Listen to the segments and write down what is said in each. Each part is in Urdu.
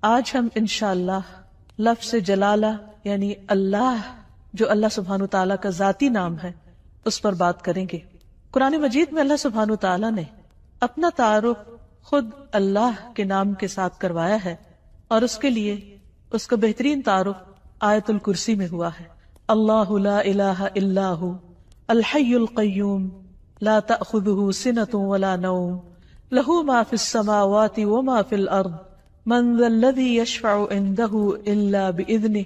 آج ہم انشاءاللہ لفظ جلالہ یعنی اللہ، جو اللہ سبحانہ تعالیٰ کا ذاتی نام ہے، اس پر بات کریں گے۔ قرآن مجید میں اللہ سبحانہ تعالیٰ نے اپنا تعارف خود اللہ کے نام کے ساتھ کروایا ہے، اور اس کے لیے اس کا بہترین تعارف آیت الکرسی میں ہوا ہے۔ اللہ لا الہ الا ہو الحی القیوم لا تأخذہ سنۃ ولا نوم لہ ما فی السماوات وما فی الارض من ذا الذی یشفع عنده الا بإذنہ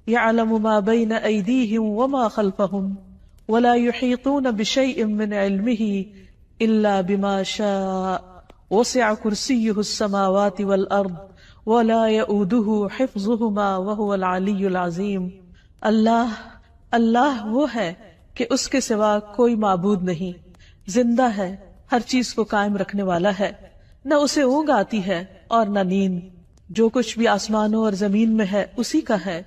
یعلم ما بین ایدیہم وما خلفہم ولا یحیطون بشیء من علمہ الا بما شاء وسع کرسیہ السماوات والارض ولا یؤودہ حفظہما وہو العلی العظیم۔ اللہ وہ ہے کہ اس کے سوا کوئی معبود نہیں، زندہ ہے، ہر چیز کو قائم رکھنے والا ہے، نہ اسے اونگ آتی ہے اور نہ نیند، جو کچھ بھی آسمانوں اور زمین میں ہے اسی کا ہے۔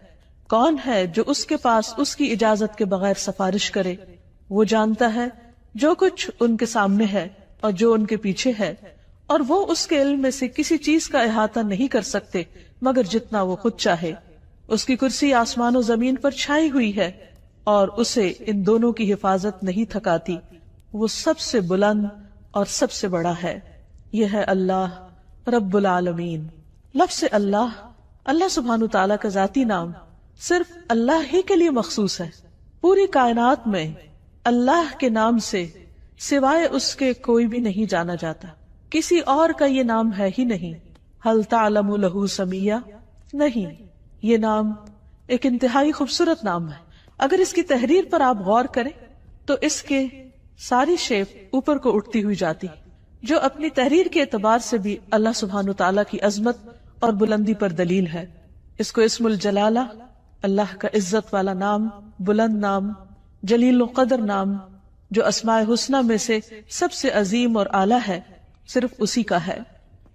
کون ہے جو اس کے پاس اس کی اجازت کے بغیر سفارش کرے؟ وہ جانتا ہے جو کچھ ان کے سامنے ہے اور جو ان کے پیچھے ہے، اور وہ اس کے علم میں سے کسی چیز کا احاطہ نہیں کر سکتے مگر جتنا وہ خود چاہے۔ اس کی کرسی آسمان و زمین پر چھائی ہوئی ہے اور اسے ان دونوں کی حفاظت نہیں تھکاتی۔ وہ سب سے بلند اور سب سے بڑا ہے۔ یہ ہے اللہ رب العالمین۔ لفظ اللہ سبحانہ تعالیٰ کا ذاتی نام صرف اللہ ہی کے لیے مخصوص ہے۔ پوری کائنات میں اللہ کے نام سے سوائے اس کے کوئی بھی نہیں جانا جاتا، کسی اور کا یہ نام ہے ہی نہیں۔ ہل تعلم لہ سمیہ؟ نہیں، یہ نام ایک انتہائی خوبصورت نام ہے۔ اگر اس کی تحریر پر آپ غور کریں تو اس کے ساری شیپ اوپر کو اٹھتی ہوئی جاتی، جو اپنی تحریر کے اعتبار سے بھی اللہ سبحانہ تعالیٰ کی عظمت اور بلندی پر دلیل ہے۔ اس کو اسم الجلالہ، اللہ کا عزت والا نام، بلند نام، جلیل القدر نام، جو اسماء حسنہ میں سے سب سے عظیم اور اعلیٰ ہے، صرف اسی کا ہے۔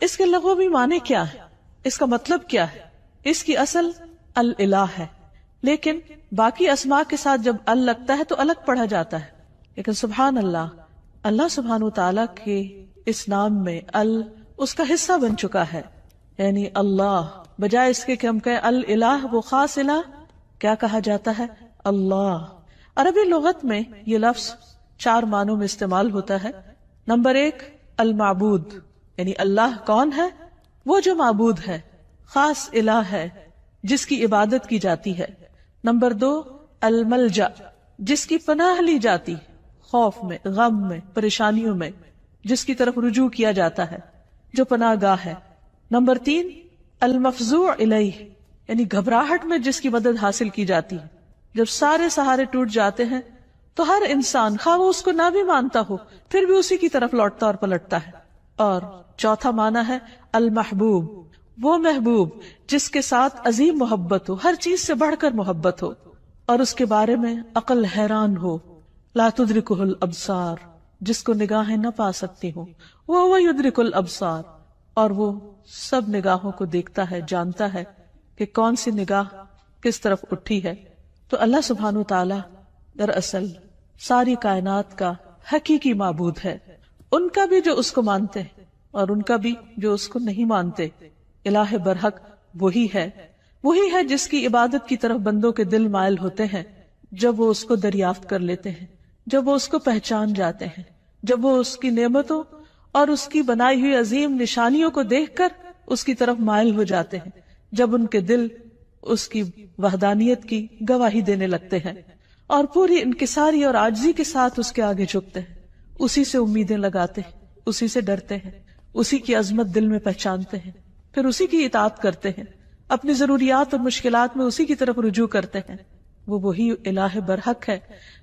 اس کے لغوی معنی کیا ہے؟ اس کا مطلب کیا ہے؟ اس کی اصل الالہ ہے، لیکن باقی اسماء کے ساتھ جب ال لگتا ہے تو الگ پڑھا جاتا ہے۔ لیکن سبحان اللہ سبحانہ تعالیٰ کے اس نام میں ال اس کا حصہ بن چکا ہے، یعنی اللہ بجائے اس کے کہ ہم کہیں الالہ، وہ خاص الہ، کیا کہا جاتا ہے؟ اللہ۔ عربی لغت میں یہ لفظ 4 معنوں میں استعمال ہوتا ہے۔ نمبر 1 المعبود، یعنی اللہ کون ہے؟ وہ جو معبود ہے، خاص الہ ہے جس کی عبادت کی جاتی ہے۔ نمبر 2 الملجا، جس کی پناہ لی جاتی، خوف میں، غم میں، پریشانیوں میں، جس کی طرف رجوع کیا جاتا ہے، جو پناہ گاہ ہے۔ نمبر 3 المفزوع الیہ، یعنی گھبراہٹ میں جس کی مدد حاصل کی جاتی ہے۔ جب سارے سہارے ٹوٹ جاتے ہیں تو ہر انسان، خواہ وہ اس کو نہ بھی مانتا ہو، پھر بھی اسی کی طرف لوٹتا اور پلٹتا ہے۔ اور چوتھا معنی ہے المحبوب، وہ محبوب جس کے ساتھ عظیم محبت ہو، ہر چیز سے بڑھ کر محبت ہو، اور اس کے بارے میں عقل حیران ہو۔ لا تدرکہ الابصار، جس کو نگاہیں نہ پا سکتی ہوں، وہ یدرک الابصار، اور وہ سب نگاہوں کو دیکھتا ہے، جانتا ہے کہ کون سی نگاہ کس طرف اٹھی ہے۔ تو اللہ سبحانہ تعالیٰ دراصل ساری کائنات کا حقیقی معبود ہے، ان کا بھی جو اس کو مانتے ہیں اور ان کا بھی جو اس کو نہیں مانتے۔ الہ برحق وہی ہے جس کی عبادت کی طرف بندوں کے دل مائل ہوتے ہیں جب وہ اس کو دریافت کر لیتے ہیں، جب وہ اس کو پہچان جاتے ہیں، جب وہ اس کی نعمتوں اور اس کی بنائی ہوئی عظیم نشانیوں کو دیکھ کر اس کی طرف مائل ہو جاتے ہیں، جب ان کے دل اس کی وحدانیت کی گواہی دینے لگتے ہیں اور پوری انکساری اور عاجزی کے ساتھ اس کے آگے جھکتے ہیں، اسی سے امیدیں لگاتے ہیں، اسی سے ڈرتے ہیں، اسی کی عظمت دل میں پہچانتے ہیں، پھر اسی کی اطاعت کرتے ہیں، اپنی ضروریات اور مشکلات میں اسی کی طرف رجوع کرتے ہیں۔ وہ وہی الہ برحق ہے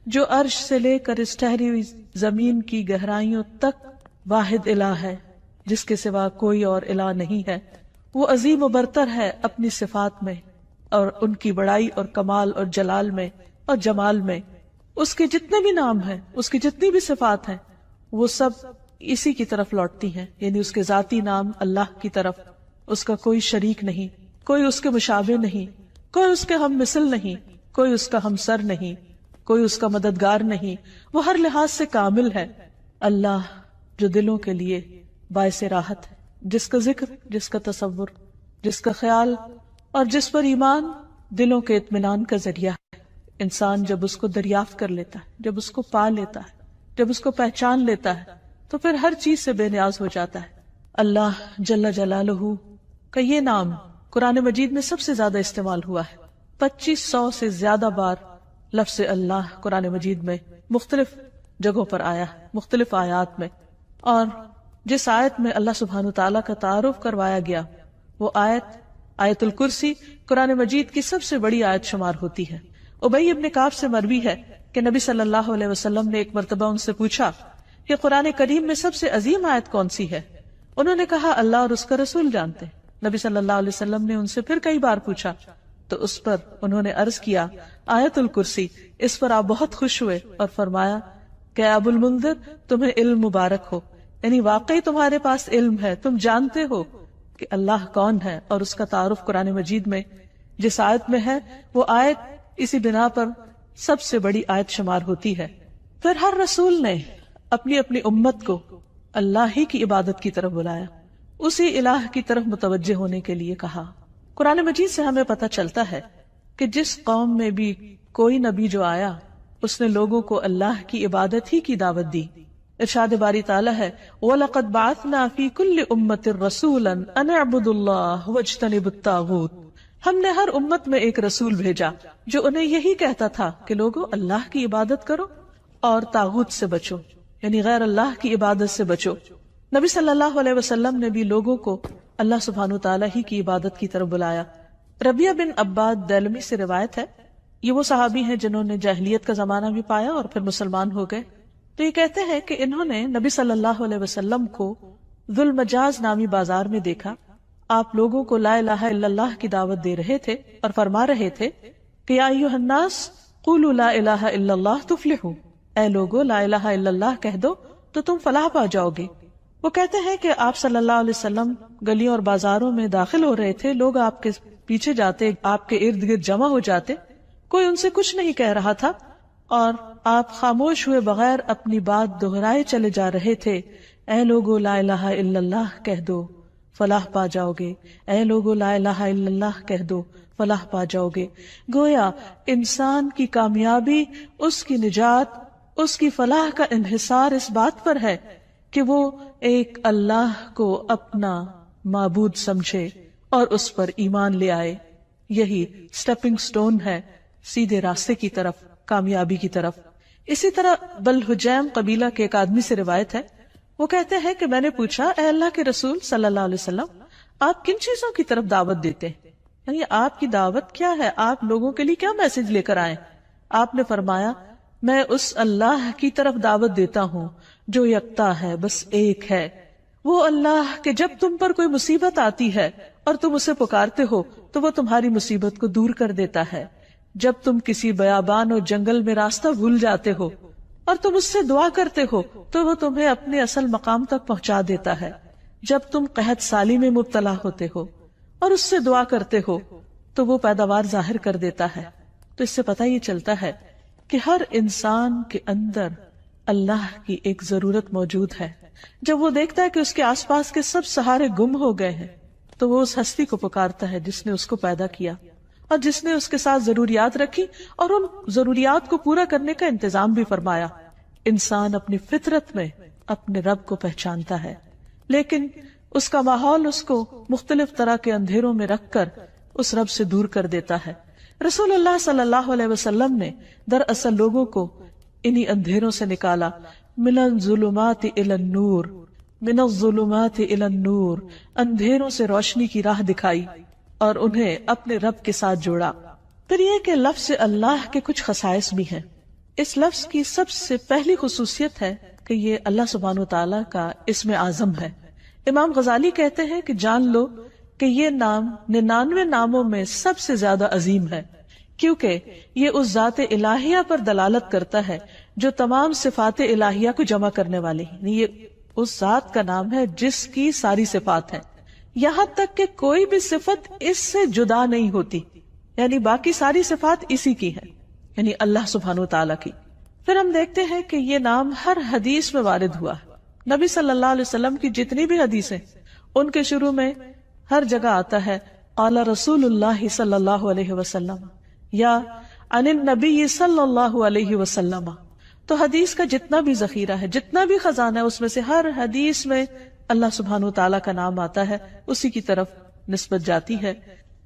جو عرش سے لے کر اس ٹھہری ہوئی زمین کی گہرائیوں تک واحد الہ ہے، جس کے سوا کوئی اور الہ نہیں ہے۔ وہ عظیم و برتر ہے اپنی صفات میں اور ان کی بڑائی اور کمال اور جلال میں اور جمال میں۔ اس کے جتنے بھی نام ہیں، اس کی جتنی بھی صفات ہیں، وہ سب اسی کی طرف لوٹتی ہیں، یعنی اس کے ذاتی نام اللہ کی طرف۔ اس کا کوئی شریک نہیں، کوئی اس کے مشابہ نہیں، کوئی اس کے ہم مثل نہیں، کوئی اس کا ہمسر نہیں، کوئی اس کا مددگار نہیں۔ وہ ہر لحاظ سے کامل ہے۔ اللہ جو دلوں کے لیے باعث راحت ہے، جس کا ذکر، جس کا تصور جس کا خیال اور جس پر ایمان دلوں کے اطمینان کا ذریعہ ہے۔ انسان جب اس کو دریافت کر لیتا ہے، جب اس کو پا لیتا ہے، جب اس کو پہچان لیتا ہے، تو پھر ہر چیز سے بے نیاز ہو جاتا ہے۔ اللہ جل جلالہ کا یہ نام قرآن مجید میں سب سے زیادہ استعمال ہوا ہے۔ 2500 سے زیادہ بار لفظ اللہ قرآن مجید میں مختلف جگہوں پر آیا ہے، مختلف آیات میں، اور جس آیت میں اللہ سبحانہ تعالیٰ کا تعارف کروایا گیا وہ آیت الکرسی قرآن مجید کی سب سے بڑی آیت شمار ہوتی ہے۔ ابی ابن کعب سے مروی ہے کہ نبی صلی اللہ علیہ وسلم نے ایک مرتبہ ان سے پوچھا کہ قرآن کریم میں سب سے عظیم آیت کون سی ہے؟ انہوں نے کہا اللہ اور اس کا رسول جانتے۔ نبی صلی اللہ علیہ وسلم نے ان سے پھر کئی بار پوچھا تو اس پر انہوں نے عرض کیا آیت الکرسی۔ اس پر آپ بہت خوش ہوئے اور فرمایا کہ ابو المنذر تمہیں علم مبارک ہو، یعنی واقعی تمہارے پاس علم ہے، تم جانتے ہو کہ اللہ کون ہے، اور اس کا تعارف قرآن مجید میں جس آیت میں ہے وہ آیت اسی بنا پر سب سے بڑی آیت شمار ہوتی ہے۔ پھر ہر رسول نے اپنی اپنی امت کو اللہ ہی کی عبادت کی طرف بلایا، اسی الہ کی طرف متوجہ ہونے کے لیے کہا۔ قرآن مجید سے ہمیں پتہ چلتا ہے کہ جس قوم میں بھی کوئی نبی جو آیا اس نے لوگوں کو اللہ کی عبادت ہی کی دعوت دی۔ ارشاد باری تعالیٰ ہے وَلَقَدْ بَعَثْنَا فِي كُلِّ أُمَّةٍ رَسُولًا أَنِ اعْبُدُوا اللَّهَ وَاجْتَنِبُوا الطَّاغُوتَ۔ ہم نے ہر امت میں ایک رسول بھیجا جو انہیں یہی کہتا تھا کہ لوگوں اللہ کی عبادت کرو اور طاغوت سے بچو، یعنی غیر اللہ کی عبادت سے بچو۔ نبی صلی اللہ علیہ وسلم نے بھی لوگوں کو اللہ سبحانہ تعالیٰ ہی کی عبادت کی طرف بلایا۔ ربیہ بن عباد دیلمی سے روایت ہے، یہ وہ صحابی ہیں جنہوں نے جاہلیت کا زمانہ بھی پایا اور پھر مسلمان ہو گئے۔ تو یہ کہتے ہیں کہ انہوں نے نبی صلی اللہ علیہ وسلم کو ذو المجاز نامی بازار میں دیکھا، آپ لوگوں کو لا الہ الا اللہ کی دعوت دے رہے تھے اور فرما رہے تھے کہ یا ایھا الناس قولوا لا الہ الا اللہ تفلحوا، اے لوگو لا الہ الا اللہ کہہ دو تو تم فلاح پا جاؤ گے۔ وہ کہتے ہیں کہ آپ صلی اللہ علیہ وسلم گلیوں اور بازاروں میں داخل ہو رہے تھے، لوگ آپ کے پیچھے جاتے، آپ کے ارد گرد جمع ہو جاتے، کوئی ان سے کچھ نہیں کہہ رہا تھا اور آپ خاموش ہوئے بغیر اپنی بات دہرائے چلے جا رہے تھے، اے لوگو لا الہ الا اللہ کہہ دو فلاح پا جاؤ گے، اے لوگو لا الہ الا اللہ کہہ دو فلاح پا جاؤ گے۔ گویا انسان کی کامیابی، اس کی نجات، اس کی فلاح کا انحصار اس بات پر ہے کہ وہ ایک اللہ کو اپنا معبود سمجھے اور اس پر ایمان لے آئے۔ یہی سٹیپنگ سٹون ہے سیدھے راستے کی طرف، کامیابی کی طرف۔ اسی طرح بلحجیم قبیلہ کے ایک آدمی سے روایت ہے، وہ کہتے ہیں کہ میں نے پوچھا اے اللہ کے رسول صلی اللہ علیہ وسلم آپ کن چیزوں کی طرف دعوت دیتے ہیں، یعنی آپ کی دعوت کیا ہے، آپ لوگوں کے لیے کیا میسج لے کر آئے؟ آپ نے فرمایا میں اس اللہ کی طرف دعوت دیتا ہوں جو یکتا ہے، بس ایک ہے، وہ اللہ کہ جب تم پر کوئی مصیبت آتی ہے اور تم اسے پکارتے ہو تو وہ تمہاری مصیبت کو دور کر دیتا ہے، جب تم کسی بیابان اور جنگل میں راستہ بھول جاتے ہو اور تم اس سے دعا کرتے ہو تو وہ تمہیں اپنے اصل مقام تک پہنچا دیتا ہے، جب تم قحط سالی میں مبتلا ہوتے ہو اور اس سے دعا کرتے ہو تو وہ پیداوار ظاہر کر دیتا ہے۔ تو اس سے پتہ یہ چلتا ہے کہ ہر انسان کے اندر اللہ کی ایک ضرورت موجود ہے۔ جب وہ دیکھتا ہے کہ اس کے آس پاس کے سب سہارے گم ہو گئے ہیں تو وہ اس ہستی کو پکارتا ہے جس نے اس کو پیدا کیا اور جس نے اس کے ساتھ ضروریات رکھی اور ان ضروریات کو پورا کرنے کا انتظام بھی فرمایا۔ انسان اپنی فطرت میں اپنے رب کو پہچانتا ہے، لیکن اس کا ماحول اس کو مختلف طرح کے اندھیروں میں رکھ کر اس رب سے دور کر دیتا ہے۔ رسول اللہ صلی اللہ علیہ وسلم نے دراصل لوگوں کو انہی اندھیروں سے نکالا، من الظلمات الی النور، من الظلمات الی النور، اندھیروں سے روشنی کی راہ دکھائی اور انہیں اپنے رب کے ساتھ جوڑا۔ پھر یہ کہ لفظ اللہ کے کچھ خصائص بھی ہیں۔ اس لفظ کی سب سے پہلی خصوصیت ہے کہ یہ اللہ سبحانہ وتعالیٰ کا اسم اعظم ہے۔ امام غزالی کہتے ہیں کہ جان لو کہ یہ نام 99 ناموں میں سب سے زیادہ عظیم ہے، کیونکہ یہ اس ذات الہیہ پر دلالت کرتا ہے جو تمام صفات الہیہ کو جمع کرنے والی ہے۔ یہ اس ذات کا نام ہے جس کی ساری صفات ہیں، یہاں تک کہ کوئی بھی صفت اس سے جدا نہیں ہوتی، یعنی باقی ساری صفات اسی کی ہیں، یعنی اللہ سبحانہ وتعالیٰ کی۔ پھر ہم دیکھتے ہیں کہ یہ نام ہر حدیث میں وارد ہوا ہے۔ نبی صلی اللہ علیہ وسلم کی جتنی بھی حدیثیں، ان کے شروع میں ہر جگہ آتا ہے قال رسول اللہ صلی اللہ علیہ وسلم یا عن النبی صلی اللہ علیہ وسلم. تو حدیث کا جتنا بھی ذخیرہ ہے، جتنا بھی خزانہ ہے، اس میں سے ہر حدیث میں اللہ سبحانہ وتعالیٰ کا نام آتا ہے، اسی کی طرف نسبت جاتی ہے.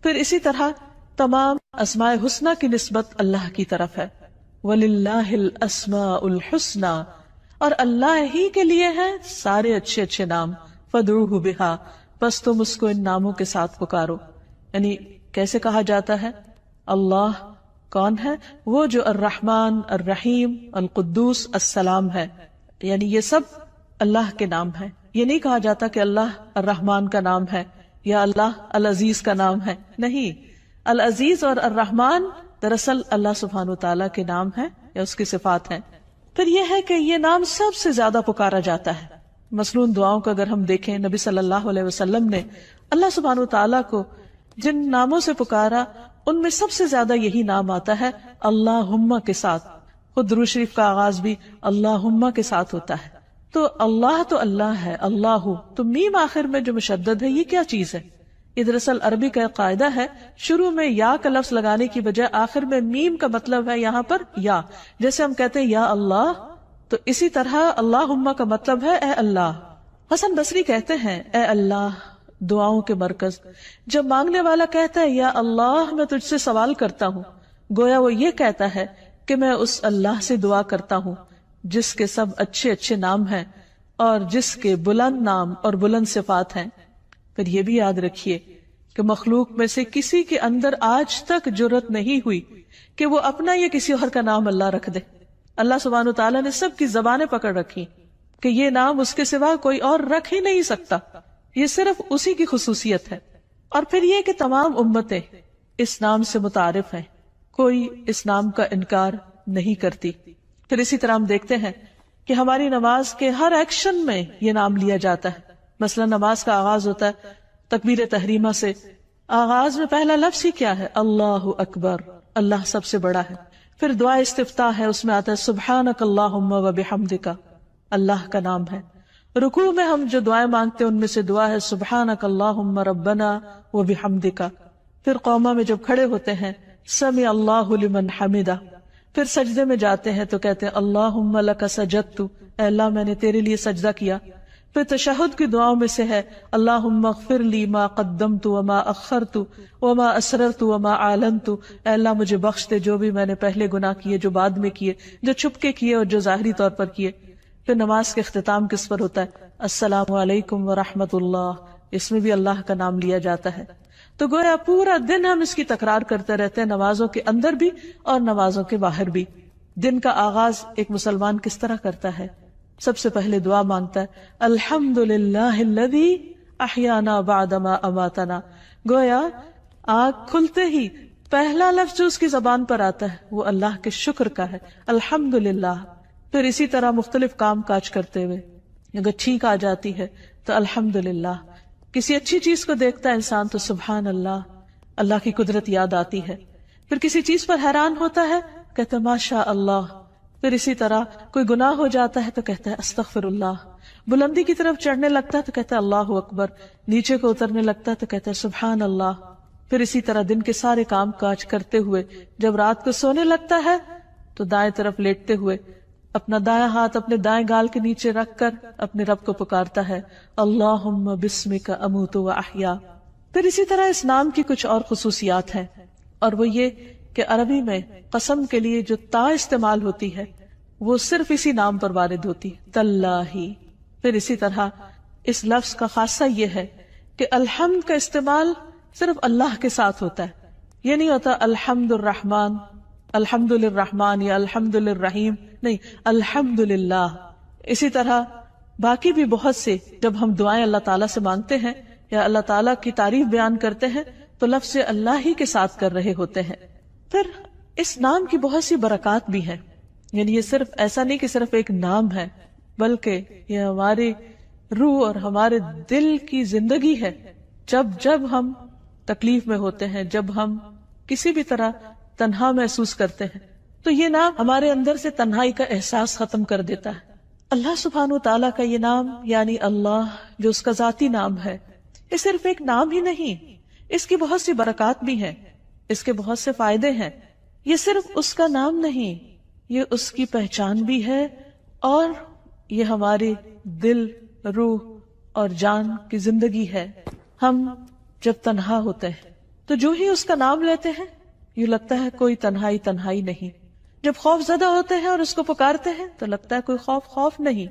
پھر اسی طرح تمام اسماء حسنہ کی نسبت اللہ کی طرف ہے. وَلِلَّهِ الْأَسْمَاءُ الْحُسْنَى، اور اللہ ہی کے لیے ہیں سارے اچھے اچھے نام. فَادْعُوهُ بِهَا، بس تم اس کو ان ناموں کے ساتھ پکارو. یعنی کیسے کہا جاتا ہے؟ اللہ کون ہے؟ وہ جو الرحمن، الرحیم، القدوس، السلام ہے. یعنی یہ سب اللہ کے نام ہیں. یہ نہیں کہا جاتا کہ اللہ الرحمن کا نام ہے یا اللہ العزیز کا نام ہے. نہیں، العزیز اور الرحمن دراصل اللہ سبحانہ وتعالیٰ کے نام ہیں یا اس کی صفات ہیں. پھر یہ ہے کہ یہ نام سب سے زیادہ پکارا جاتا ہے. مثلاً دعاؤں کو اگر ہم دیکھیں، نبی صلی اللہ علیہ وسلم نے اللہ سبحانہ وتعالیٰ کو جن ناموں سے پکارا ان میں سب سے زیادہ یہی نام آتا ہے اللہم کے ساتھ. خود درود شریف کا آغاز بھی اللہم کے ساتھ ہوتا ہے. تو اللہ ہے، اللہ تو میم آخر میں جو مشدد ہے، یہ کیا چیز ہے؟ یہ دراصل عربی کا ایک قاعدہ ہے، شروع میں یا کا لفظ لگانے کی بجائے آخر میں میم کا مطلب ہے یہاں پر یا. جیسے ہم کہتے ہیں یا اللہ، تو اسی طرح اللہم کا مطلب ہے اے اللہ. حسن بصری کہتے ہیں اے اللہ دعاؤں کے مرکز. جب مانگنے والا کہتا ہے یا اللہ میں تجھ سے سوال کرتا ہوں، گویا وہ یہ کہتا ہے کہ میں اس اللہ سے دعا کرتا ہوں جس کے سب اچھے اچھے نام ہیں اور جس کے بلند نام اور بلند صفات ہیں. پھر یہ بھی یاد رکھیے کہ مخلوق میں سے کسی کے اندر آج تک جرت نہیں ہوئی کہ وہ اپنا یا کسی اور کا نام اللہ رکھ دے. اللہ سبحانہ وتعالیٰ نے سب کی زبانیں پکڑ رکھی کہ یہ نام اس کے سوا کوئی اور رکھ ہی نہیں سکتا، یہ صرف اسی کی خصوصیت ہے. اور پھر یہ کہ تمام امتیں اس نام سے متعارف ہیں، کوئی اس نام کا انکار نہیں کرتی. پھر اسی طرح ہم دیکھتے ہیں کہ ہماری نماز کے ہر ایکشن میں یہ نام لیا جاتا ہے. مثلا نماز کا آغاز ہوتا ہے تکبیر تحریمہ سے. آغاز میں پہلا لفظ ہی کیا ہے؟ اللہ اکبر، اللہ سب سے بڑا ہے. پھر دعا استفتاح ہے، اس میں آتا ہے سبحانک اللہم و بحمدک، اللہ کا نام ہے. رکوع میں ہم جو دعائیں مانگتے ہیں ان میں سے دعا ہے سبحانک اللہم ربنا و بحمدک. پھر قومہ میں جب کھڑے ہوتے ہیں سمع اللہ لمن حمدہ. پھر سجدے میں جاتے ہیں تو کہتے ہیں اللہم لک سجدت، اے اللہ میں نے تیرے لیے سجدہ کیا. پھر تشہد کی دعاؤں میں سے ہے اللہم اغفر لی ما قدمت وما اخرت وما اسررت وما اعلنت، اے اللہ مجھے بخش دے جو بھی میں نے پہلے گناہ کیے، جو بعد میں کیے، جو چھپ کے کیے اور جو ظاہری طور پر کیے. پھر نماز کے اختتام کس پر ہوتا ہے؟ السلام علیکم ورحمۃ اللہ. اس میں بھی اللہ کا نام لیا جاتا ہے. تو گویا پورا دن ہم اس کی تکرار کرتے رہتے ہیں، نمازوں کے اندر بھی اور نمازوں کے باہر بھی. دن کا آغاز ایک مسلمان کس طرح کرتا ہے؟ سب سے پہلے دعا مانگتا ہے الحمدللہ الذی احیانا بعدما اماتنا. گویا آنکھ کھلتے ہی پہلا لفظ جو اس کی زبان پر آتا ہے وہ اللہ کے شکر کا ہے، الحمدللہ. پھر اسی طرح مختلف کام کاج کرتے ہوئے اگر چھینک آ جاتی ہے تو الحمدللہ. کسی اچھی چیز کو دیکھتا ہے انسان تو سبحان اللہ، اللہ کی قدرت یاد آتی ہے. پھر کسی چیز پر حیران ہوتا ہے کہتا ہے ماشاء اللہ. پھر اسی طرح کوئی گناہ ہو جاتا ہے تو کہتا ہے استغفر اللہ. بلندی کی طرف چڑھنے لگتا ہے تو کہتا ہے اللہ اکبر. نیچے کو اترنے لگتا ہے تو کہتا ہے سبحان اللہ. پھر اسی طرح دن کے سارے کام کاج کرتے ہوئے جب رات کو سونے لگتا ہے تو دائیں طرف لیٹتے ہوئے اپنا دائیں ہاتھ اپنے دائیں گال کے نیچے رکھ کر اپنے رب کو پکارتا ہے اللہم بسمک اموت و احیا. پھر اسی طرح اس نام کی کچھ اور خصوصیات ہیں، اور وہ یہ کہ عربی میں قسم کے لیے جو تا استعمال ہوتی ہے وہ صرف اسی نام پر وارد ہوتی ہے، تاللہ. پھر اسی طرح اس لفظ کا خاصہ یہ ہے کہ الحمد کا استعمال صرف اللہ کے ساتھ ہوتا ہے. یہ نہیں ہوتا الحمد الرحمن، الحمد للرحمن یا الحمد للرحیم، نہیں، الحمد للہ. اسی طرح باقی بھی بہت سے جب ہم دعائیں اللہ تعالیٰ سے مانگتے ہیں یا اللہ تعالیٰ کی تعریف بیان کرتے ہیں تو لفظ اللہ ہی کے ساتھ کر رہے ہوتے ہیں. پھر اس نام کی بہت سی برکات بھی ہیں. یعنی یہ صرف ایسا نہیں کہ صرف ایک نام ہے، بلکہ یہ ہماری روح اور ہمارے دل کی زندگی ہے. جب ہم تکلیف میں ہوتے ہیں، جب ہم کسی بھی طرح تنہا محسوس کرتے ہیں تو یہ نام ہمارے اندر سے تنہائی کا احساس ختم کر دیتا ہے. اللہ سبحانہ وتعالیٰ کا یہ نام یعنی اللہ جو اس کا ذاتی نام ہے، یہ صرف ایک نام ہی نہیں، اس کی بہت سی برکات بھی ہیں، اس کے بہت سے فائدے ہیں. یہ صرف اس کا نام نہیں، یہ اس کی پہچان بھی ہے، اور یہ ہماری دل، روح اور جان کی زندگی ہے. ہم جب تنہا ہوتے ہیں تو جو ہی اس کا نام لیتے ہیں یوں لگتا ہے کوئی تنہائی نہیں. جب خوف زدہ ہوتے ہیں اور اس کو پکارتے ہیں تو لگتا ہے کوئی خوف نہیں.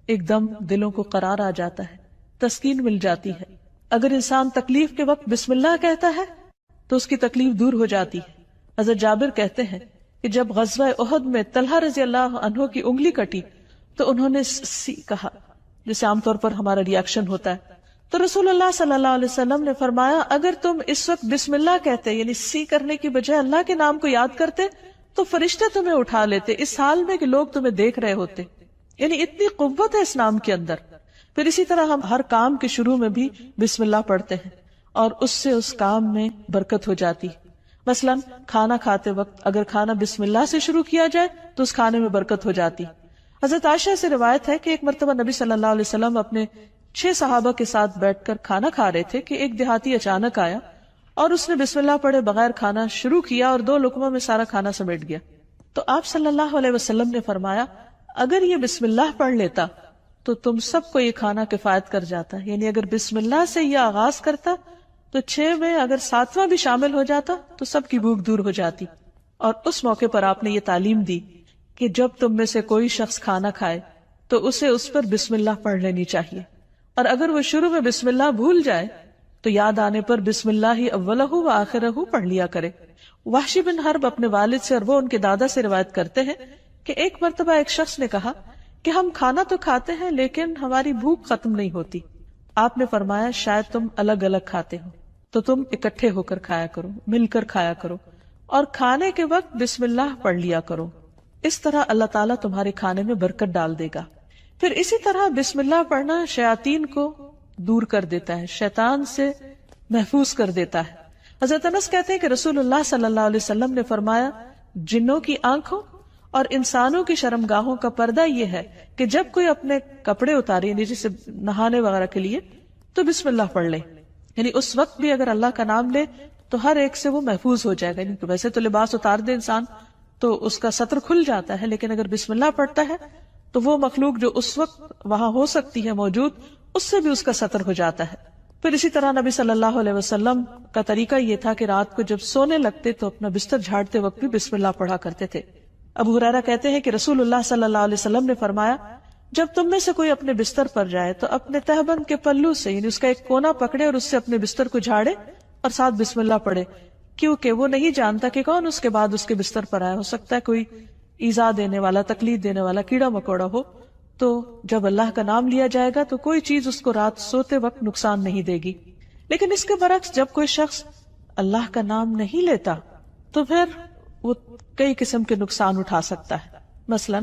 ایک دم دلوں کو قرار آ جاتا ہے، تسکین مل جاتی ہے. اگر انسان تکلیف کے وقت بسم اللہ کہتا ہے تو اس کی تکلیف دور ہو جاتی ہے. حضرت جابر کہتے ہیں کہ جب غزوہ احد میں طلحہ رضی اللہ عنہ کی انگلی کٹی تو انہوں نے سی کہا، جسے عام طور پر ہمارا ریاکشن ہوتا ہے. تو رسول اللہ صلی اللہ علیہ وسلم نے فرمایا اگر تم اس وقت بسم اللہ کہتے، یعنی سی کرنے کی بجائے اللہ کے نام کو یاد کرتے، تو فرشتے تمہیں اٹھا لیتے اس حال میں کہ لوگ تمہیں دیکھ رہے ہوتے. یعنی اتنی قوت ہے اس نام کے اندر. پھر اسی طرح ہم ہر کام کے شروع میں بھی بسم اللہ پڑھتے ہیں اور اس سے اس کام میں برکت ہو جاتی. مثلا کھانا کھاتے وقت اگر کھانا بسم اللہ سے شروع کیا جائے تو اس کھانے میں برکت ہو جاتی. حضرت عائشہ سے روایت ہے کہ ایک مرتبہ نبی صلی اللہ علیہ وسلم اپنے 6 صحابہ کے ساتھ بیٹھ کر کھانا کھا رہے تھے کہ ایک دیہاتی اچانک آیا اور اس نے بسم اللہ پڑھے بغیر کھانا شروع کیا اور 2 لقموں میں سارا کھانا سمیٹ گیا. تو آپ صلی اللہ علیہ وسلم نے فرمایا اگر یہ بسم اللہ پڑھ لیتا تو تم سب کو یہ کھانا کفایت کر جاتا. یعنی اگر بسم اللہ سے یہ آغاز کرتا تو 6 میں اگر 7واں بھی شامل ہو جاتا تو سب کی بھوک دور ہو جاتی. اور اس موقع پر آپ نے یہ تعلیم دی کہ جب تم میں سے کوئی شخص کھانا کھائے تو اسے اس پر بسم اللہ پڑھ لینی چاہیے، اور اگر وہ شروع میں بسم اللہ بھول جائے تو یاد آنے پر بسم اللہ اولہ و آخرہ پڑھ لیا کرے. وحشی بن حرب اپنے والد سے اور وہ ان کے دادا سے روایت کرتے ہیں کہ ایک مرتبہ ایک شخص نے کہا کہ ہم کھانا تو کھاتے ہیں لیکن ہماری بھوک ختم نہیں ہوتی. آپ نے فرمایا شاید تم الگ الگ کھاتے ہو تو تم اکٹھے ہو کر کھایا کرو، مل کر کھایا کرو، اور کھانے کے وقت بسم اللہ پڑھ لیا کرو. اس طرح اللہ تعالیٰ تمہارے کھانے میں برکت ڈال دے گا. پھر اسی طرح بسم اللہ پڑھنا شیاطین کو دور کر دیتا ہے، شیطان سے محفوظ کر دیتا ہے. حضرت انس کہتے ہیں کہ رسول اللہ صلی اللہ علیہ وسلم نے فرمایا جنوں کی آنکھوں اور انسانوں کی شرمگاہوں کا پردہ یہ ہے کہ جب کوئی اپنے کپڑے اتارے، یعنی جسے نہانے وغیرہ کے لیے، تو بسم اللہ پڑھ لے. یعنی اس وقت بھی اگر اللہ کا نام لے تو ہر ایک سے وہ محفوظ ہو جائے گا. یعنی ویسے تو لباس اتار دے انسان تو اس کا ستر کھل جاتا ہے، لیکن اگر بسم اللہ پڑھتا ہے تو وہ مخلوق جو اس وقت وہاں ہو سکتی ہے موجود، اس سے بھی اس کا ستر ہو جاتا ہے. پھر اسی طرح نبی صلی اللہ علیہ وسلم کا طریقہ یہ تھا کہ رات کو جب سونے لگتے تو اپنا بستر جھاڑتے وقت بھی بسم اللہ پڑھا کرتے تھے. ابو ہریرہ کہتے ہیں کہ رسول اللہ صلی اللہ علیہ وسلم نے فرمایا جب تم میں سے کوئی اپنے بستر پر جائے تو اپنے تہبند کے پلو سے، یعنی اس کا ایک کونا پکڑے اور اس سے اپنے بستر کو جھاڑے اور ساتھ بسم اللہ پڑھے، کیونکہ وہ نہیں جانتا کہ کون اس کے بعد اس کے بستر پر آیا. ہو سکتا ہے کوئی ایذا دینے والا، تکلیف دینے والا کیڑا مکوڑا ہو. تو جب اللہ کا نام لیا جائے گا تو کوئی چیز اس کو رات سوتے وقت نقصان نہیں دے گی. لیکن اس کے برعکس جب کوئی شخص اللہ کا نام نہیں لیتا تو پھر وہ کئی قسم کے نقصان اٹھا سکتا ہے. مثلا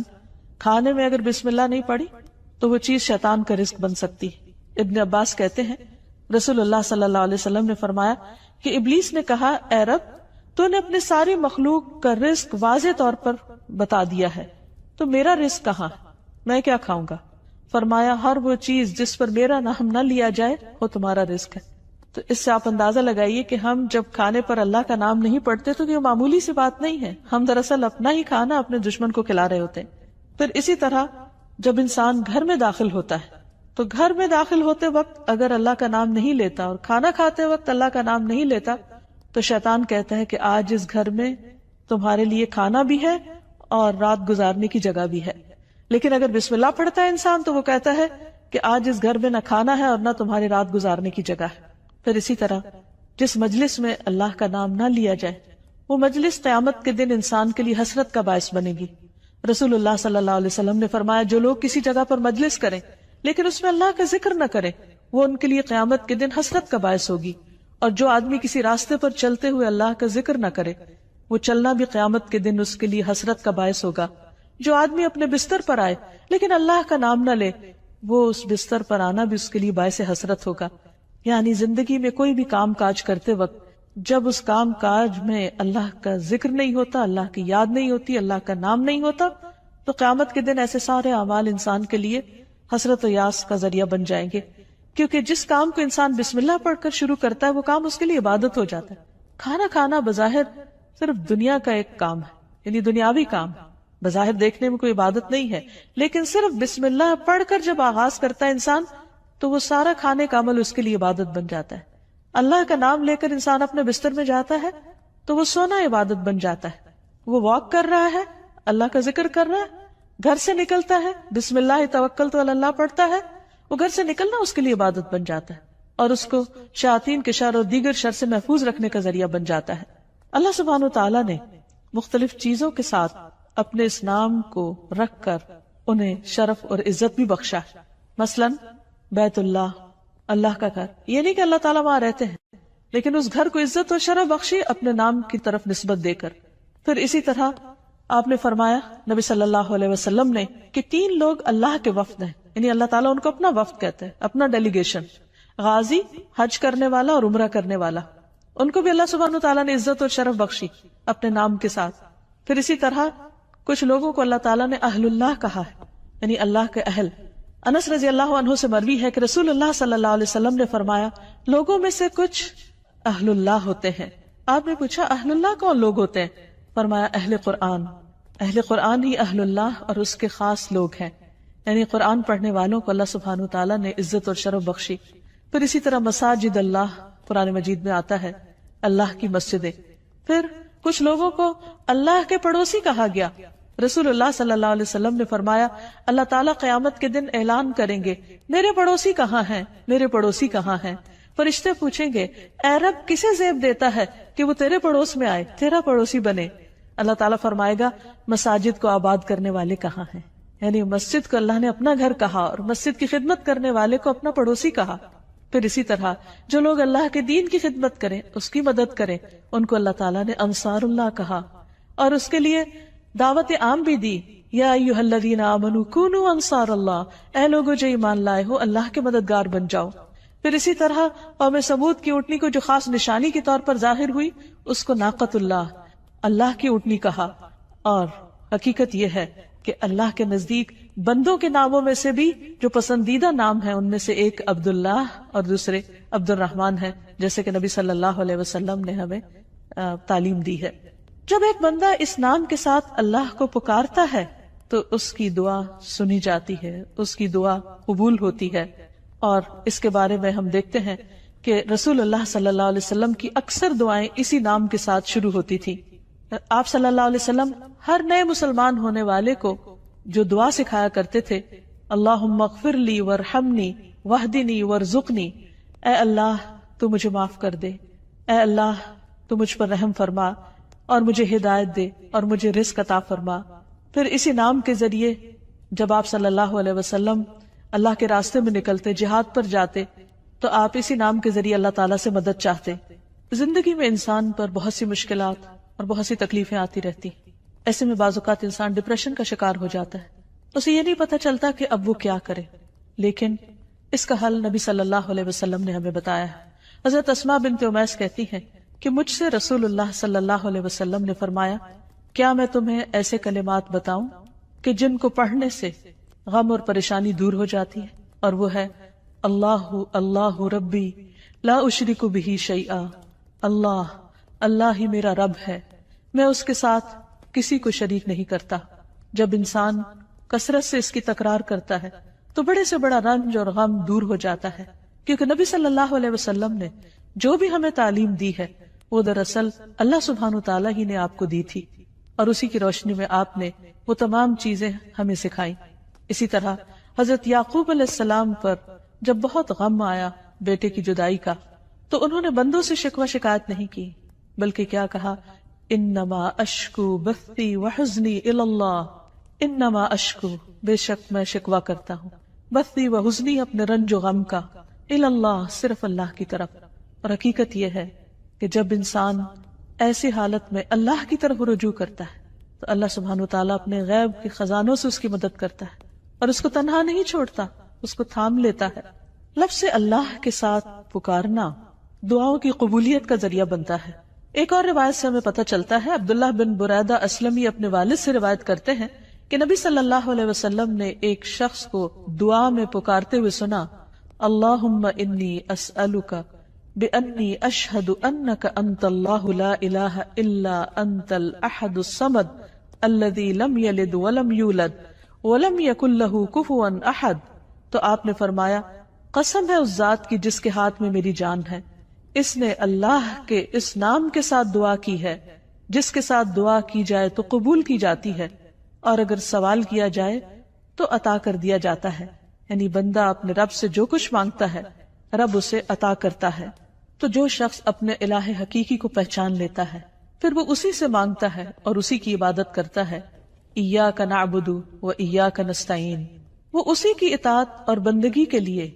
کھانے میں اگر بسم اللہ نہیں پڑھی تو وہ چیز شیطان کا رزق بن سکتی. ابن عباس کہتے ہیں رسول اللہ صلی اللہ علیہ وسلم نے فرمایا کہ ابلیس نے کہا اے رب تو نے اپنے ساری مخلوق کا رزق واضح طور پر بتا دیا ہے، تو میرا رزق کہاں، میں کیا کھاؤں گا؟ فرمایا ہر وہ چیز جس پر میرا نام نہ لیا جائے وہ تمہارا رزق ہے. تو اس سے آپ اندازہ لگائیے کہ ہم جب کھانے پر اللہ کا نام نہیں پڑھتے تو یہ معمولی سی بات نہیں ہے، ہم دراصل اپنا ہی کھانا اپنے دشمن کو کھلا رہے ہوتے ہیں. پھر اسی طرح جب انسان گھر میں داخل ہوتا ہے تو گھر میں داخل ہوتے وقت اگر اللہ کا نام نہیں لیتا اور کھانا کھاتے وقت اللہ کا نام نہیں لیتا تو شیطان کہتا ہے کہ آج اس گھر میں تمہارے لیے کھانا بھی ہے اور رات گزارنے کی جگہ بھی ہے. لیکن اگر بسم اللہ پڑھتا ہے انسان تو وہ کہتا ہے کہ آج اس گھر میں نہ کھانا ہے اور نہ تمہاری رات گزارنے کی جگہ ہے. پھر اسی طرح جس مجلس میں اللہ کا نام نہ لیا جائے وہ مجلس قیامت کے دن انسان کے لیے حسرت کا باعث بنے گی. رسول اللہ صلی اللہ علیہ وسلم نے فرمایا جو لوگ کسی جگہ پر مجلس کریں لیکن اس میں اللہ کا ذکر نہ کریں وہ ان کے لیے قیامت کے دن حسرت کا باعث ہوگی. اور جو آدمی کسی راستے پر چلتے ہوئے اللہ کا ذکر نہ کرے وہ چلنا بھی قیامت کے دن اس کے لیے حسرت کا باعث ہوگا. جو آدمی اپنے بستر پر آئے لیکن اللہ کا نام نہ لے وہ اس بستر پر آنا بھی اس کے لیے باعث حسرت ہوگا. یعنی زندگی میں کوئی بھی کام کاج کرتے وقت جب اس کام کاج میں اللہ کا ذکر نہیں ہوتا، اللہ کی یاد نہیں ہوتی، اللہ کا نام نہیں ہوتا تو قیامت کے دن ایسے سارے اعمال انسان کے لیے حسرت و یاس کا ذریعہ بن جائیں گے. کیونکہ جس کام کو انسان بسم اللہ پڑھ کر شروع کرتا ہے وہ کام اس کے لیے عبادت ہو جاتا ہے. کھانا کھانا بظاہر صرف دنیا کا ایک کام ہے، یعنی دنیاوی کام ہے، بظاہر دیکھنے میں کوئی عبادت نہیں ہے، لیکن صرف بسم اللہ پڑھ کر جب آغاز کرتا ہے انسان تو وہ سارا کھانے کا عمل اس کے لیے عبادت بن جاتا ہے. اللہ کا نام لے کر انسان اپنے بستر میں جاتا ہے تو وہ سونا عبادت بن جاتا ہے. وہ واک کر رہا ہے، اللہ کا ذکر کر رہا ہے، گھر سے نکلتا ہے بسم اللہ توکلت علی اللہ پڑھتا ہے، وہ گھر سے نکلنا اس کے لیے عبادت بن جاتا ہے اور اس کو شیاطین کے شر اور دیگر شر سے محفوظ رکھنے کا ذریعہ بن جاتا ہے. اللہ سبحانہ وتعالی نے مختلف چیزوں کے ساتھ اپنے اس نام کو رکھ کر انہیں شرف اور عزت بھی بخشا ہے. مثلا بیت اللہ، اللہ کا گھر، یہ نہیں کہ اللہ تعالیٰ وہاں رہتے ہیں، لیکن اس گھر کو عزت اور شرف بخشی اپنے نام کی طرف نسبت دے کر. پھر اسی طرح آپ نے فرمایا نبی صلی اللہ علیہ وسلم نے کہ 3 لوگ اللہ کے وفد ہیں، یعنی اللہ تعالیٰ ان کو اپنا وفد کہتے ہیں، اپنا ڈیلیگیشن. غازی، حج کرنے والا اور عمرہ کرنے والا، ان کو بھی اللہ سبحانہ تعالیٰ نے عزت اور شرف بخشی اپنے نام کے ساتھ. پھر اسی طرح کچھ لوگوں کو اللہ تعالیٰ نے اہل اللہ کہا ہے، یعنی اللہ کے اہل. انس رضی اللہ عنہ سے مروی ہے کہ رسول اللہ صلی اللہ علیہ وسلم نے فرمایا لوگوں میں سے کچھ اہل اللہ ہوتے ہیں. آپ نے پوچھا اہل اللہ کون لوگ ہوتے ہیں؟ فرمایا اہل قرآن. اہل قرآن ہی اہل اللہ اور اس کے خاص لوگ ہیں، یعنی قرآن پڑھنے والوں کو اللہ سبحانہ تعالیٰ نے عزت اور شرف بخشی. پھر اسی طرح مساجد اللہ قرآن مجید میں آتا ہے، اللہ کی مسجدیں. پھر کچھ لوگوں کو اللہ کے پڑوسی کہا گیا. رسول اللہ صلی اللہ علیہ وسلم نے فرمایا اللہ تعالیٰ قیامت کے دن اعلان کریں گے میرے پڑوسی کہاں ہیں، میرے پڑوسی کہاں ہیں. فرشتے پوچھیں گے اے رب کسے زیب دیتا ہے کہ وہ تیرے پڑوس میں آئے، تیرا پڑوسی بنے. اللہ تعالیٰ فرمائے گا مساجد کو آباد کرنے والے کہاں ہیں، یعنی مسجد کو اللہ نے اپنا گھر کہا اور مسجد کی خدمت کرنے والے کو اپنا پڑوسی کہا. پھر اسی طرح جو لوگ اللہ کے دین کی خدمت کریں، اس کی مدد کریں، ان کو اللہ تعالیٰ نے انصار اللہ کہا اور اس کے لیے دعوت عام بھی دی. یا ایھا الذین آمنوا کونوا انصار اللہ، اے لوگو جو ایمان لائے ہو اللہ کے مددگار بن جاؤ. پھر اسی طرح قوم سمود کی اونٹنی کو جو خاص نشانی کے طور پر ظاہر ہوئی اس کو ناقۃ اللہ، اللہ کی اونٹنی کہا. اور حقیقت یہ ہے کہ اللہ کے نزدیک بندوں کے ناموں میں سے بھی جو پسندیدہ نام ہیں ان میں سے ایک عبداللہ اور دوسرے عبد الرحمن ہے، جیسے کہ نبی صلی اللہ علیہ وسلم نے ہمیں تعلیم دی ہے. جب ایک بندہ اس نام کے ساتھ اللہ کو پکارتا ہے تو اس کی دعا سنی جاتی ہے، اس کی دعا قبول ہوتی ہے. اور اس کے بارے میں ہم دیکھتے ہیں کہ رسول اللہ صلی اللہ علیہ وسلم کی اکثر دعائیں اسی نام کے ساتھ شروع ہوتی تھی. آپ صلی اللہ علیہ وسلم ہر نئے مسلمان ہونے والے کو جو دعا سکھایا کرتے تھے اللہم اغفر لی وارحمنی واہدنی وارزقنی، اے اللہ تو مجھے معاف کر دے، اے اللہ تو مجھ پر رحم فرما اور مجھے ہدایت دے اور مجھے رزق عطا فرما. پھر اسی نام کے ذریعے جب آپ صلی اللہ علیہ وسلم اللہ کے راستے میں نکلتے، جہاد پر جاتے، تو آپ اسی نام کے ذریعے اللہ تعالیٰ سے مدد چاہتے. زندگی میں انسان پر بہت سی مشکلات اور بہت سی تکلیفیں آتی رہتی، ایسے میں بعض اوقات انسان ڈپریشن کا شکار ہو جاتا ہے، اسے یہ نہیں پتا چلتا کہ اب وہ کیا کرے. لیکن اس کا حل نبی صلی اللہ علیہ وسلم نے ہمیں بتایا ہے. حضرت اسماء بنت امیس کہتی ہیں کہ مجھ سے رسول اللہ صلی اللہ علیہ وسلم نے فرمایا کیا میں تمہیں ایسے کلمات بتاؤں کہ جن کو پڑھنے سے غم اور پریشانی دور ہو جاتی ہے، اور وہ ہے اللہ اللہ ربی لا اشرک بہ شیئا، اللہ اللہ ہی میرا رب ہے، میں اس کے ساتھ کسی کو شریک نہیں کرتا. جب انسان کثرت سے اس کی تکرار کرتا ہے تو بڑے سے بڑا رنج اور غم دور ہو جاتا ہے، کیونکہ نبی صلی اللہ علیہ وسلم نے جو بھی ہمیں تعلیم دی ہے وہ دراصل اللہ سبحانہ تعالیٰ ہی نے آپ کو دی تھی، اور اسی کی روشنی میں آپ نے وہ تمام چیزیں ہمیں سکھائیں. اسی طرح حضرت یعقوب علیہ السلام پر جب بہت غم آیا بیٹے کی جدائی کا تو انہوں نے بندوں سے شکوہ شکایت نہیں کی، بلکہ کیا کہا انما اشکو بثی وحزنی الی اللہ، انما اشکو بے شک میں شکوہ کرتا ہوں، بثی وحزنی اپنے رنج و غم کا، الی اللہ صرف اللہ کی طرف. اور حقیقت یہ ہے کہ جب انسان ایسی حالت میں اللہ کی طرف رجوع کرتا ہے تو اللہ سبحانہ وتعالیٰ اپنے غیب کے خزانوں سے اس کی مدد کرتا ہے اور اس کو تنہا نہیں چھوڑتا، اس کو تھام لیتا ہے. لفظ اللہ کے ساتھ پکارنا دعاؤں کی قبولیت کا ذریعہ بنتا ہے. ایک اور روایت سے ہمیں پتہ چلتا ہے، عبداللہ بن بریدہ اسلمی اپنے والد سے روایت کرتے ہیں کہ نبی صلی اللہ علیہ وسلم نے ایک شخص کو دعا میں پکارتے ہوئے سنا اللہم انی اسألک بأنی اشہد انک انت اللہ لا الہ الا انت الاحد الصمد الذی لم یلد ولم یولد ولم یکن لہ کفوا احد. تو آپ نے فرمایا قسم ہے اس ذات کی جس کے ہاتھ میں میری جان ہے، اس نے اللہ کے اس نام کے ساتھ دعا کی ہے جس کے ساتھ دعا کی جائے تو قبول کی جاتی ہے، اور اگر سوال کیا جائے تو عطا کر دیا جاتا ہے. یعنی بندہ اپنے رب سے جو کچھ مانگتا ہے رب اسے عطا کرتا ہے. تو جو شخص اپنے الہ حقیقی کو پہچان لیتا ہے پھر وہ اسی سے مانگتا ہے اور اسی کی عبادت کرتا ہے. ایاک نعبد و ایاک نستعین، وہ اسی کی اطاعت اور بندگی کے لیے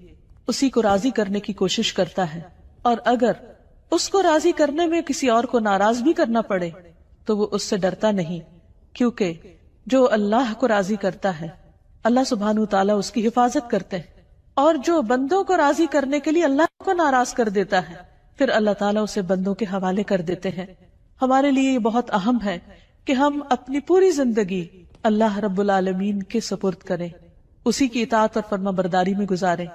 اسی کو راضی کرنے کی کوشش کرتا ہے، اور اگر اس کو راضی کرنے میں کسی اور کو ناراض بھی کرنا پڑے تو وہ اس سے ڈرتا نہیں، کیونکہ جو اللہ کو راضی کرتا ہے اللہ سبحانہ تعالیٰ اس کی حفاظت کرتے ہیں، اور جو بندوں کو راضی کرنے کے لیے اللہ کو ناراض کر دیتا ہے پھر اللہ تعالیٰ اسے بندوں کے حوالے کر دیتے ہیں. ہمارے لیے یہ بہت اہم ہے کہ ہم اپنی پوری زندگی اللہ رب العالمین کے سپرد کریں، اسی کی اطاعت اور فرما برداری میں گزاریں،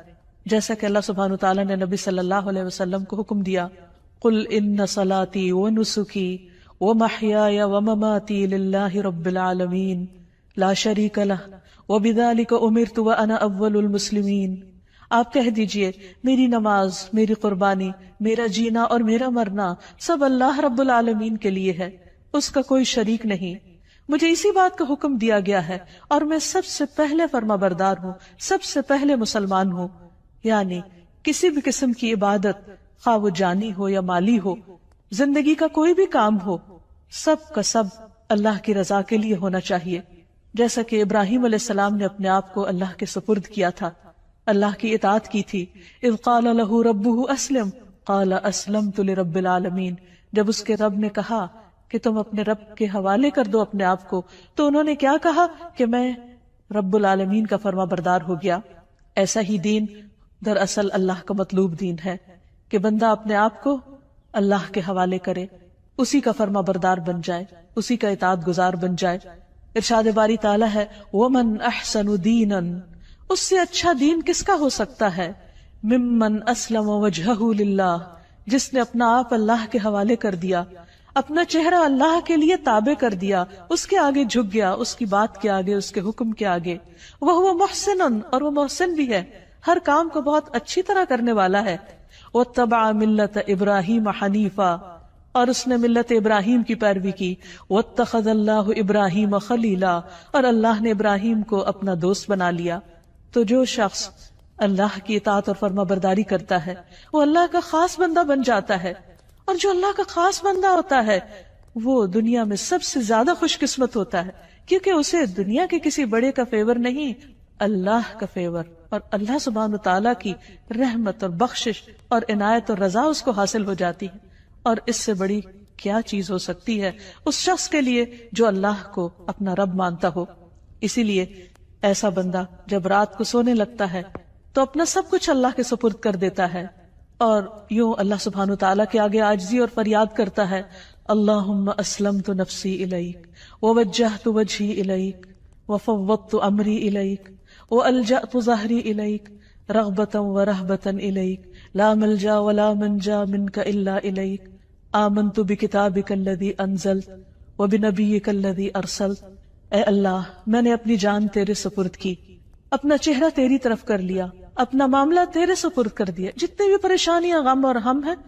جیسا کہ اللہ سبحانہ تعالیٰ نے نبی صلی اللہ علیہ وسلم کو حکم دیا، قل ان صلاتی ونسکی ومحیای ومماتی للہ رب العالمین لا شریک لہ وبذالک امرت وانا اول المسلمین. آپ کہہ دیجئے میری نماز، میری قربانی، میرا جینا اور میرا مرنا سب اللہ رب العالمین کے لیے ہے، اس کا کوئی شریک نہیں، مجھے اسی بات کا حکم دیا گیا ہے اور میں سب سے پہلے فرما بردار ہوں، سب سے پہلے مسلمان ہوں. یعنی کسی بھی قسم کی عبادت، خواہ وہ جانی ہو یا مالی ہو، زندگی کا کوئی بھی کام ہو، سب کا سب اللہ کی رضا کے لیے ہونا چاہیے. جیسا کہ ابراہیم علیہ السلام نے اپنے آپ کو اللہ کے سپرد کیا تھا، اللہ کی اطاعت کی تھی. اذ قال له ربه اسلم قال اسلمت لرب العالمین، جب اس کے رب نے کہا کہ تم اپنے رب کے حوالے کر دو اپنے آپ کو، تو انہوں نے کیا کہا کہ میں رب العالمین کا فرما بردار ہو گیا. ایسا ہی دین دراصل اللہ کا مطلوب دین ہے کہ بندہ اپنے آپ کو اللہ کے حوالے کرے، اسی کا فرما بردار بن جائے، اسی کا اطاعت گزار بن جائے. ارشاد باری تعالیٰ ہے وَمَنْ أَحْسَنُ دِينًا، اس سے اچھا دین کس کا ہو سکتا ہے، ممن اسلم وجہہ للہ، جس نے اپنا آپ اللہ کے حوالے کر دیا، اپنا چہرہ اللہ کے لیے تابع کر دیا، اس کے آگے جھک گیا، اس کی بات کے آگے، اس کے حکم کے آگے. وَهُوَ مُحْسِنٌ، اور وہ محسن بھی ہے، ہر کام کو بہت اچھی طرح کرنے والا ہے. وَاتَّبَعَ مِلَّةَ إِبْرَاهِيمَ حَنِيفًا، اور اس نے ملت ابراہیم کی پیروی کی. وَاتَّخَذَ اللَّهُ إِبْرَاهِيمَ خَلِيلًا، اور اللہ نے ابراہیم کو اپنا دوست بنا لیا. تو جو شخص اللہ کی اطاعت اور فرما برداری کرتا ہے وہ اللہ کا خاص بندہ بن جاتا ہے، اور جو اللہ کا خاص بندہ ہوتا ہے وہ دنیا میں سب سے زیادہ خوش قسمت ہوتا ہے، کیونکہ اسے دنیا کے کسی بڑے کا فیور نہیں، اللہ کا فیور اور اللہ سبحانہ تعالیٰ کی رحمت اور بخشش اور عنایت اور رضا اس کو حاصل ہو جاتی ہے. اور اس سے بڑی کیا چیز ہو سکتی ہے اس شخص کے لیے جو اللہ کو اپنا رب مانتا ہو. اسی لیے ایسا بندہ جب رات کو سونے لگتا ہے تو اپنا سب کچھ اللہ کے سپرد کر دیتا ہے، اور یوں اللہ سبحانہ تعالیٰ کے آگے عاجزی اور فریاد کرتا ہے، اللہم اسلمت نفسی الیک ووجہت وجہی الیک وفوضت امری الیک والجأت ظہری الیک رغبتا ورہبتا الیک لا ملجا ولا منجا منک الا الیک آمنت بکتابک الذی انزلت وبنبیک الذی ارسلت. اے اللہ، میں نے اپنی جان تیرے سپرد کی، اپنا چہرہ تیری طرف کر لیا، اپنا معاملہ تیرے سپرد کر دیا، جتنے بھی پریشانیاں، غم اور ہم ہیں